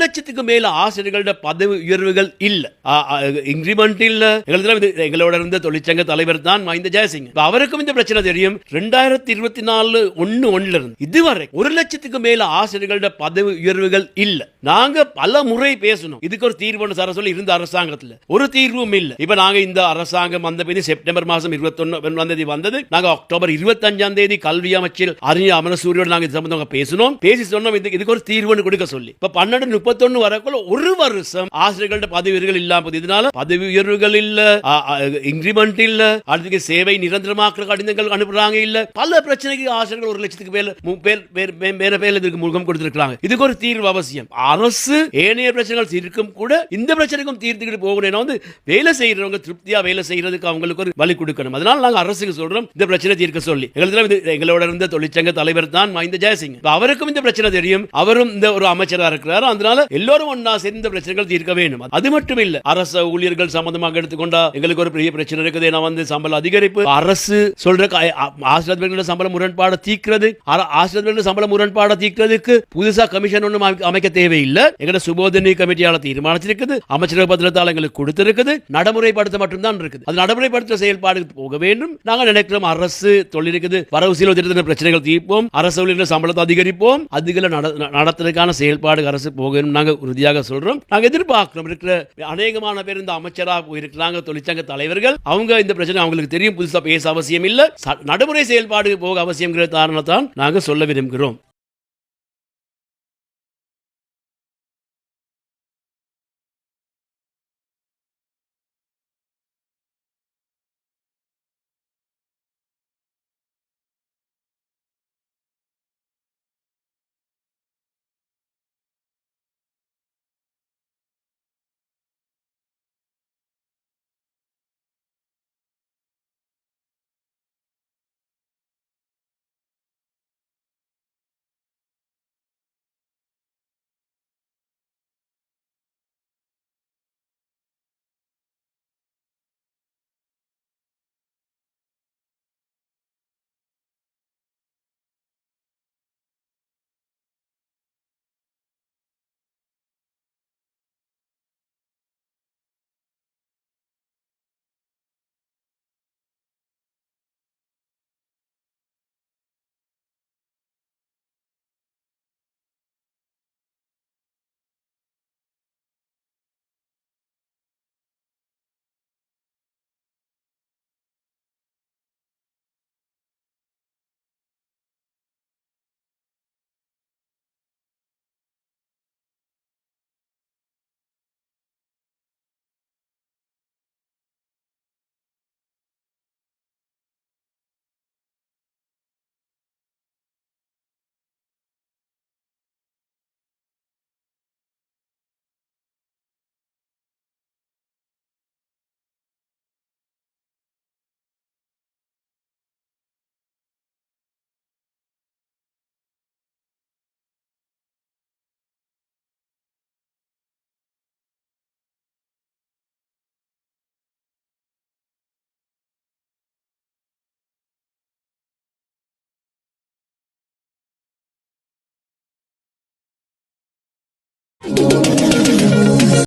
லட்சத்துக்கு மேல ஆசிரியர்களோட பதவி உயர்வுகள் இல்ல, இன்கிரிமெண்ட் இல்ல. எங்களோட இருந்த தொழிற்சங்க தலைவர் தான் மஹிந்த ஜெயசிங். அவருக்கும் இந்த பிரச்சனை தெரியும். 2024 இருந்து இதுவரை 1,00,000க்கு மேல ஆசிரியர்களோட பதவி உயர்வுகள் இல்ல. நாங்க பல முறை பேசணும், இதுக்கு ஒரு தீர்வு தர சொல்லி இருந்த அரசாங்கத்துல ஒரு தீர்வும் இல்ல. இப்ப நாங்க இந்த அரசாங்கம் வந்த பின் செப்டம்பர் மாதம் 21 வந்தது. நாங்க அக்டோபர் 25 கல்வி அமைச்சர் அருண் அமரசூரியோட நாங்க இது சம்பந்தமாக பேசணும். பேசி சொன்னோம் இதுக்கு ஒரு தீர்வு கொடுக்க சொல்லி. இப்ப 12-31 வரக்குள்ள ஒரு வருஷம் ஆசிரியர்களோட பதவி உயர்வுகள் இல்லாம இதனால பதவி உயர்வுகள் இல்ல, இன்கிரிமெண்ட் இல்ல, அடுத்து சேவை நிரந்தரமாக்குற கடிதங்கள் அனுப்புறாங்க இல்ல. பல பிரச்சனைக்கு ஆசிரியர்கள் 1,00,000க்கு மேல இதுக்கு முகம் கொடுத்திருக்காங்க. இதுக்கு ஒரு தீர்வு அவசியம். அரசு ஏனைய பிரச்சனைகள் இருக்கும் கூட இந்த பிரச்சனைக்கும் தீர்த்துக்கிட்டு போகணும். வந்து வேலை செய்யறவங்க திருப்தியா வேலை செய்யறதுக்கு அவங்களுக்கு ஒரு வழி கொடுக்கணும். அதனால நாங்க அரசுக்கு சொல்றோம் இந்த பிரச்சனை தீர்க்க சொல்லி. எங்களோட இருந்த தொழிற்சங்க தலைவர் தான் மஹிந்த ஜெயசிங். அவருக்கும் இந்த பிரச்சனை தெரியும். அவரும் இந்த ஒரு அமைச்சராக இருக்கிறார். அதனால எல்லோரும் ஒன்னா சேர்ந்த பிரச்சனைகள் தீர்க்க வேண்டும். அது மட்டும் இல்ல, அரசு ஊழியர்கள் சம்பந்தமாக எடுத்துக்கொண்டா எங்களுக்கு ஒரு பெரிய பிரச்சனை இருக்குது. நான் வந்து சம்பள அதிகரிப்பு, அரசு சொல்ற ஆசிரியர்களோட சம்பள முரண்பாடு தீர்க்கிறது, ஆசிரியர்களோட சம்பள முரண்பாடு தீர்க்கிறதுக்கு புதுசா கமிஷன் ஒன்றும் அமைக்க தேவையில்லை. எங்களோட சுபோதனி கமிட்டியால தீர்மானிச்சிருக்குது, அமைச்சரவை பத்திரத்தால் எங்களுக்கு கொடுத்திருக்குது. நடைமுறைப்படுத்த மட்டும்தான் இருக்குது. அது நடைமுறைப்படுத்த செயல்பாடு போக வேண்டும். நாங்கள் நினைக்கிறோம் அரசு தொழில் இருக்குது, வரவு செலவு திட்டத்தின் பிரச்சனைகள் தீர்ப்போம், அரசு ஊழியர்கள் சம்பளத்தை அதிகரிப்போம், அதுகளை நடத்துறதுக்கான செயல்பாடு அரசு போகணும். நாங்க உறுதியாக சொல்றோம். நாங்க எதிர்பார்க்கிறோம். இருக்கிற அநேகமான பேர் இந்த அமைச்சராக இருக்கிறாங்க, தொழிற்சங்க தலைவர்கள். அவங்க இந்த பிரச்சனை அவங்களுக்கு தெரியும், புதுசா பேச அவசியம் இல்ல, நடைமுறை செயல்பாடு போக அவசியம் காரணத்தான் நாங்க சொல்ல விரும்புகிறோம்.